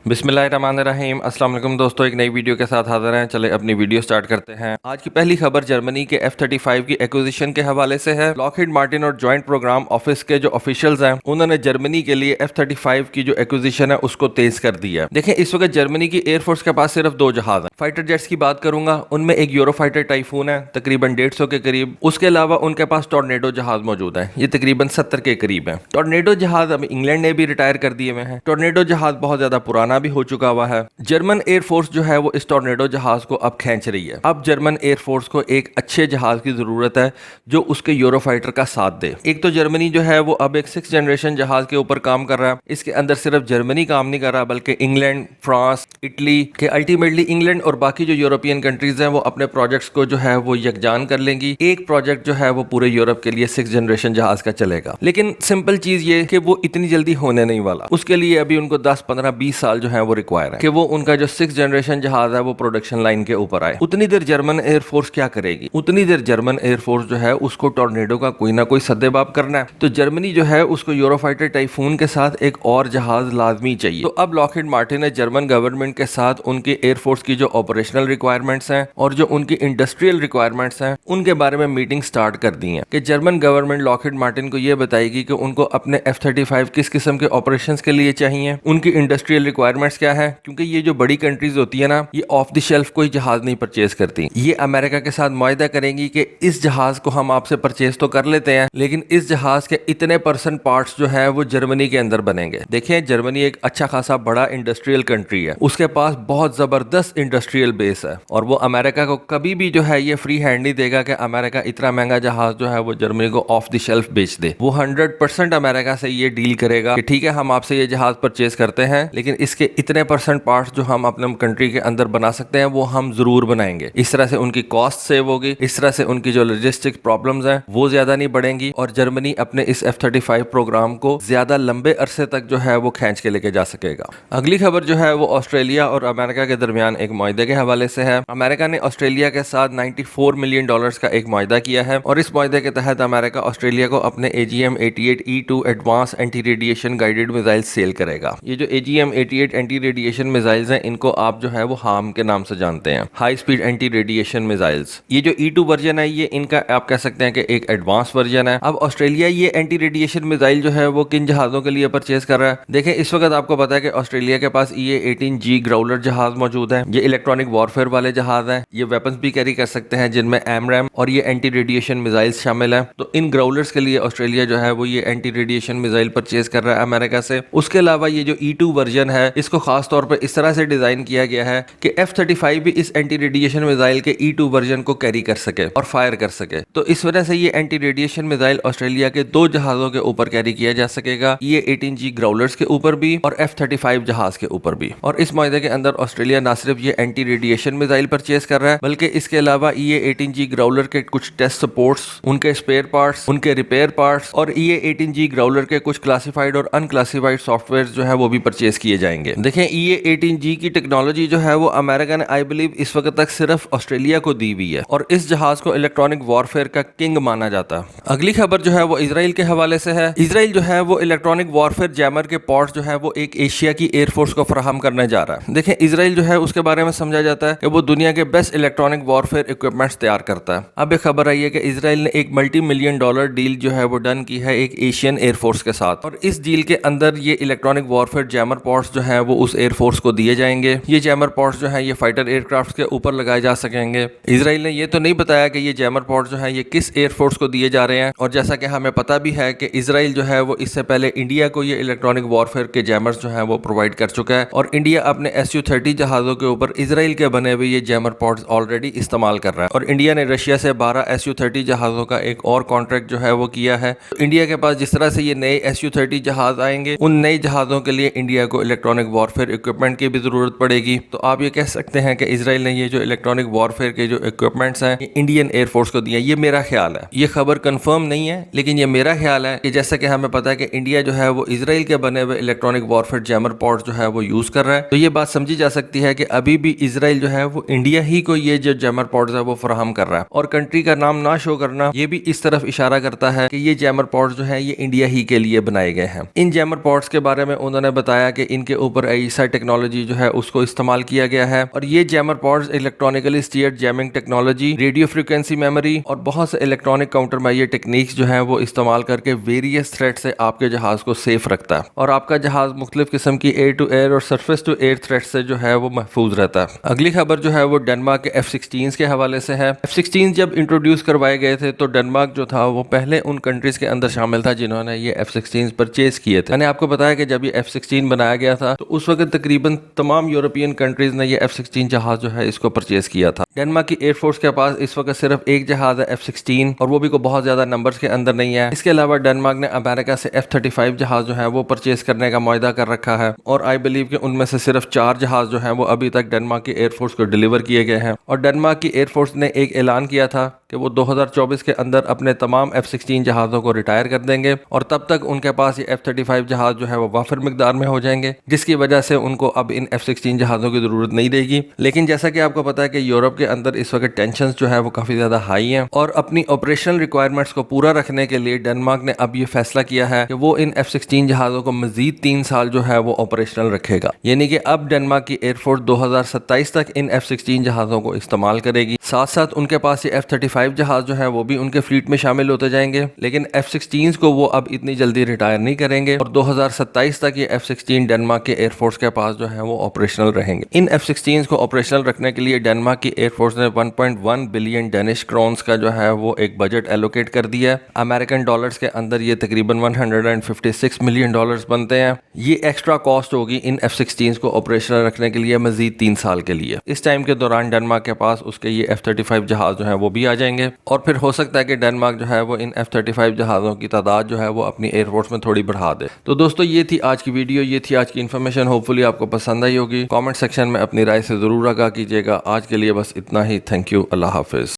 बिस्मिल्लाहिर्रहमानिर्रहीम। अस्सलाम वालेकुम दोस्तों, एक नई वीडियो के साथ हाजिर हैं। चले अपनी वीडियो स्टार्ट करते हैं। आज की पहली खबर जर्मनी के F-35 की एक्विजिशन के हवाले से है। लॉकहीड मार्टिन और जॉइंट प्रोग्राम ऑफिस के जो ऑफिशियल्स हैं उन्होंने जर्मनी के लिए F-35 की जो एक्विजिशन है उसको तेज कर दिया है। देखें, इस वक्त जर्मनी की एयरफोर्स के पास सिर्फ 2 जहाज हैं। फाइटर जेट्स की बात करूंगा, उनमें एक यूरो फाइटर टाइफून है तकरीबन 150 के करीब। उसके अलावा उनके पास टॉर्नेडो जहाज मौजूद है, ये तकरीबन 70 के करीब है। टॉर्नेडो जहाज अब इंग्लैंड ने भी रिटायर कर दिए हुए हैं। टॉर्नेडो जहाज बहुत ज्यादा पुराना भी हो चुका हुआ है। जर्मन एयरफोर्स जो है वो इस टॉर्नेडो जहाज को अब खींच रही है। अब जर्मन एयरफोर्स को एक अच्छे जहाज की जरूरत है जो उसके यूरो फाइटर का साथ दे। एक तो जर्मनी जो है वो अब एक 6th जनरेशन जहाज के ऊपर काम कर रहा है। इसके अंदर सिर्फ जर्मनी काम नहीं कर रहा बल्कि इंग्लैंड, फ्रांस, इटली के अल्टीमेटली इंग्लैंड और बाकी जो यूरोपियन कंट्रीज हैं वो अपने प्रोजेक्ट्स को जो है वो यकजान कर लेंगी। एक प्रोजेक्ट जो है वो पूरे यूरोप के लिए 6th जनरेशन जहाज का चलेगा। लेकिन सिंपल चीज ये कि वो इतनी जल्दी होने नहीं वाला। उसके लिए अभी उनको 10, 15, 20 साल जो है वो रिक्वायर है कि वो उनका जो 6th जनरेशन जहाज है वो प्रोडक्शन लाइन के ऊपर आए। उतनी देर जर्मन एयरफोर्स क्या करेगी? उतनी देर जर्मन एयरफोर्स जो है उसको टॉर्नेडो का कोई ना कोई सद्देबाब करना है। तो जर्मनी जो है उसको यूरोफाइटर टाइफून के साथ एक और जहाज लाजमी चाहिए। तो अब लॉकहीड मार्टिन ने जर्मन गवर्नमेंट के साथ उनकी एयरफोर्स की जो ऑपरेशनल रिक्वायरमेंट्स हैं और जो उनकी इंडस्ट्रियल रिक्वायरमेंट्स हैं उनके बारे में मीटिंग स्टार्ट कर दी है कि जर्मन गवर्नमेंट लॉकहीड मार्टिन को यह बताएगी कि उनको अपने F-35 किस किस्म के ऑपरेशंस के लिए चाहिए, उनकी इंडस्ट्रियल रिक्वायरमेंट्स क्या है। क्योंकि ये जो बड़ी कंट्रीज होती है ना, ये ऑफ द शेल्फ कोई जहाज नहीं परचेज करती। ये अमेरिका के साथ मुआहदा करेंगी कि इस जहाज को हम आपसे परचेज तो कर लेते हैं लेकिन इस जहाज के इतने % पार्ट्स जो है वो जर्मनी के अंदर बनेंगे। देखें, जर्मनी एक अच्छा खासा बड़ा इंडस्ट्रियल कंट्री है, उसके पास बहुत जबरदस्त इंडस्ट्रियल बेस है और वो अमेरिका को कभी भी जो है ये फ्री हैंड नहीं देगा कि अमेरिका इतना महंगा जहाज जो है वो जर्मनी को ऑफ द शेल्फ बेच दे। वो 100% अमेरिका से ये डील करेगा कि ठीक है, हम आपसे ये जहाज परचेज करते हैं लेकिन इसके इतने % पार्ट्स जो हम अपने कंट्री के अंदर बना सकते हैं वो हम जरूर बनाएंगे। इस तरह से उनकी कॉस्ट सेव होगी, इस तरह से उनकी जो लॉजिस्टिक प्रॉब्लम्स हैं वो ज्यादा नहीं बढ़ेंगी और जर्मनी अपने इस F-35 प्रोग्राम को ज्यादा लंबे अरसे तक जो है वो खींच के लेके जा सकेगा। अगली खबर जो है वो ऑस्ट्रेलिया और अमेरिका के दरमियान एक मुआहदे के हवाले से है। अमेरिका ने ऑस्ट्रेलिया के साथ $94 मिलियन का एक मुआहदा किया है और इस मुआहदे के तहत अमेरिका ऑस्ट्रेलिया को अपने AGM-88E2 advance anti radiation guided missile sell करेगा। ये जो AGM-88 एंटी रेडिएशन मिसाइल्स हैं इनको आप जो है वो हार्म के नाम से जानते हैं, high speed anti radiation missiles. ये जो E2 वर्जन है ये इनका आप कह सकते हैं कि एक एडवांस वर्जन है। अब ऑस्ट्रेलिया ये एंटी रेडिएशन मिसाइल जो है वो किन जहाजों के लिए परचेज कर रहा है? देखें, इस वक्त आपको पता है कि ऑस्ट्रेलिया के पास EA-18G ग्राउलर जहाज मौजूद है। ये इलेक्ट्रॉनिक वॉरफेयर वाले जहाज हैं, ये वेपन्स भी कैरी कर सकते हैं जिनमें AMRAAM और ये एंटी रेडिएशन मिसाइल्स शामिल है। तो इन ग्राउलर्स के लिए ऑस्ट्रेलिया जो है वो ये एंटी रेडिएशन मिसाइल परचेज कर रहा है अमेरिका से। उसके अलावा ये जो E2 वर्जन है इसको खास तौर पर इस तरह से डिजाइन किया गया है कि F-35 भी इस एंटी रेडिएशन मिसाइल के E2 वर्जन को कैरी कर सके और फायर कर सके। तो इस वजह से ये एंटी रेडिएशन मिसाइल ऑस्ट्रेलिया के 2 जहाजों के ऊपर कैरी किया जा सकेगा, EA-18G ग्राउलर्स के ऊपर भी और F-35 जहाज के ऊपर भी। और इस मुआहदे के अंदर ऑस्ट्रेलिया न सिर्फ ये एंटी रेडिएशन मिसाइल परचेज कर रहा है बल्कि इसके अलावा EA-18G ग्राउलर के कुछ टेस्ट सपोर्ट्स, उनके स्पेयर पार्ट्स, उनके रिपेयर पार्ट्स और EA-18G ग्राउलर के कुछ क्लासिफाइड और अनक्लासिफाइड सॉफ्टवेयर जो है वो भी परचेज किए जाएंगे। देखें, EA-18G की टेक्नोलॉजी जो है वो अमेरिका ने आई बिलीव इस वक्त तक सिर्फ ऑस्ट्रेलिया को दी हुई है और इस जहाज को इलेक्ट्रॉनिक वॉरफेयर का किंग माना जाता है। अगली खबर जो है वो इजराइल के हवाले से है। इजराइल जो है वो इलेक्ट्रॉनिक वॉरफेयर जैमर के पॉर्ट्स जो है वो एक एशिया की एयरफोर्स को फराहम करने जा रहा है। देखें, इजराइल जो है उसके बारे में समझा जाता है कि वो दुनिया के बेस्ट इलेक्ट्रॉनिक वॉरफेयर इक्विपमेंट्स तैयार करता है। अब एक खबर आई है कि इजराइल ने एक $multi-million डील जो है वो डन की है एक एशियन एयरफोर्स के साथ और इस डील के अंदर ये इलेक्ट्रॉनिक वॉरफेयर जैमर पॉड्स जो है वो उस एयरफोर्स को दिए जाएंगे। ये जैमर पॉड्स जो है ये फाइटर एयरक्राफ्ट के ऊपर लगाए जा सकेंगे। इजराइल ने ये तो नहीं बताया कि ये जैमर पॉड्स जो है ये किस एयरफोर्स को दिए जा रहे हैं और जैसा कि हमें पता भी है कि इजराइल जो है वो इससे पहले इंडिया को ये इलेक्ट्रॉनिक वॉरफेयर के जैमर्स जो है वो प्रोवाइड कर चुका है और इंडिया अपने Su-30 जहाजों के ऊपर इजराइल के बने हुए ये जैमर पॉड्स ऑलरेडी इस्तेमाल कर रहा है और इंडिया ने रशिया से 12 Su-30 जहाजों का एक और कॉन्ट्रैक्ट जो है वो किया है। तो इंडिया के पास जिस तरह से ये नए Su-30 जहाज आएंगे उन नए जहाजों के लिए इंडिया को इलेक्ट्रॉनिक वॉरफेयर इक्विपमेंट की भी जरूरत पड़ेगी। तो आप ये कह सकते हैं कि इजराइल ने ये जो इलेक्ट्रॉनिक वॉरफेयर के जो इक्विपमेंट्स हैं इंडियन एयरफोर्स को दिए। ये मेरा ख्याल है, ये खबर कंफर्म नहीं है लेकिन ये मेरा ख्याल है कि जैसा कि हमें पता है कि इंडिया जो है वो इजराइल के बने हुए इलेक्ट्रॉनिक वॉरफेयर जैमर पॉड्स जो है वो यूज कर रहा है। तो ये बात समझी जा सकती है कि अभी भी इजराइल जो है वो इंडिया ही को ये जो जैमर पॉड्स है वो फराहम कर रहा है और कंट्री का नाम ना शो करना ये भी इस तरफ इशारा करता है कि ये जैमर पॉड्स जो है ये इंडिया ही के लिए बनाए गए हैं। इन जैमर पॉड्स के बारे में उन्होंने बताया कि इनके اوپر AESA ٹیکنالوجی جو ہے اس کو استعمال کیا گیا ہے، اور یہ jammer pods electronically steered jamming technology, radio frequency memory اور بہت سے الیکٹرانک کاؤنٹر میئر ٹیکنیکس جو ہیں وہ استعمال کر کے ویریس تھریٹ سے آپ کے جہاز کو سیف رکھتا ہے، اور آپ کا جہاز مختلف قسم کی ایئر ٹو ایئر اور سرفیس ٹو ایئر تھریٹ سے جو ہے وہ محفوظ رہتا ہے۔ اگلی خبر جو ہے وہ ڈنمارک کے F-16 کے حوالے سے ہے۔ F-16 جب انٹروڈیوس کروائے گئے تھے تو ڈنمارک جو تھا وہ پہلے ان کنٹریز کے اندر شامل تھا جنہوں نے یہ F-16 پرچیز کیے تھے۔ میں نے آپ کو بتایا کہ جب یہ F-16 بنایا گیا تھا تو اس وقت تقریباً تمام یورپین کنٹریز نے یہ F-16 جہاز جو ہے اس کو پرچیز کیا تھا۔ ڈنمارک کی ایئر فورس کے پاس اس وقت صرف ایک جہاز ہے F-16، اور وہ بھی کو بہت زیادہ نمبرز کے اندر نہیں ہے۔ اس کے علاوہ ڈنمارک نے امریکہ سے F-35 جہاز جو ہے وہ پرچیز کرنے کا معاہدہ کر رکھا ہے، اور آئی بلیو کہ ان میں سے صرف 4 جہاز جو ہیں وہ ابھی تک ڈنمارک کی ایئر فورس کو ڈیلیور کیے گئے ہیں، اور ڈنمارک کی ایئر فورس نے ایک اعلان کیا تھا کہ وہ 2024 کے اندر اپنے تمام F-16 جہازوں کو ریٹائر کر دیں گے، اور تب تک ان کے پاس یہ F-35 جہاز جو ہے وہ وافر مقدار میں ہو جائیں گے، جس کی وجہ سے ان کو اب ان F-16 جہازوں کی ضرورت نہیں رہے گی۔ لیکن جیسا کہ آپ کو پتا ہے کہ یورپ کے اندر اس وقت ٹینشنز جو ہے وہ کافی زیادہ ہائی ہیں، اور اپنی آپریشنل ریکوائرمنٹس کو پورا رکھنے کے لیے ڈنمارک نے اب یہ فیصلہ کیا ہے کہ وہ ان F-16 جہازوں کو مزید 3 سال جو ہے وہ آپریشنل رکھے گا، یعنی کہ اب ڈنمارک کی ایئر فورس 2027 تک ان F-16 جہازوں کو استعمال کرے گی۔ ساتھ ساتھ ان کے پاس یہ F-35 جہاز جو ہے وہ بھی ان کے فلیٹ میں شامل ہوتے جائیں گے، لیکن F-16 کو وہ اب اتنی جلدی ریٹائر نہیں کریں گے، اور 2027 تک یہ F-16 ڈنمارک کے ایئر فورس کے پاس جو ہے وہ آپریشنل رہیں گے۔ ان F-16 کو آپریشنل رکھنے کے لیے ڈنمارک کی ایئر فورس نے 1.1 بلین ڈینش کرونز کا جو ہے وہ ایک بجٹ ایلوکیٹ کر دیا ہے۔ امریکن ڈالرز کے اندر یہ تقریباً 156 ملین ڈالرز بنتے ہیں۔ یہ ایکسٹرا کاسٹ ہوگی ان F-16 کو آپریشنل رکھنے کے لیے مزید 3 سال کے لیے۔ اس ٹائم کے دوران ڈنمارک کے پاس اس کے یہ F-35 جہاز جو ہے وہ بھی آ جائیں گے، اور پھر ہو سکتا ہے کہ ڈنمارک جو ہے وہ ان F-35 جہازوں کی تعداد جو ہے وہ اپنی ایئر فورس میں تھوڑی بڑھا دے۔ تو دوستو یہ تھی آج کی ویڈیو، یہ تھی آج کی انفارمیشن، ہوپ فلی آپ کو پسند آئی ہوگی۔ کامنٹ سیکشن میں اپنی رائے سے ضرور آگاہ کیجیے گا۔ آج کے لیے بس اتنا ہی، تھینک یو، اللہ حافظ۔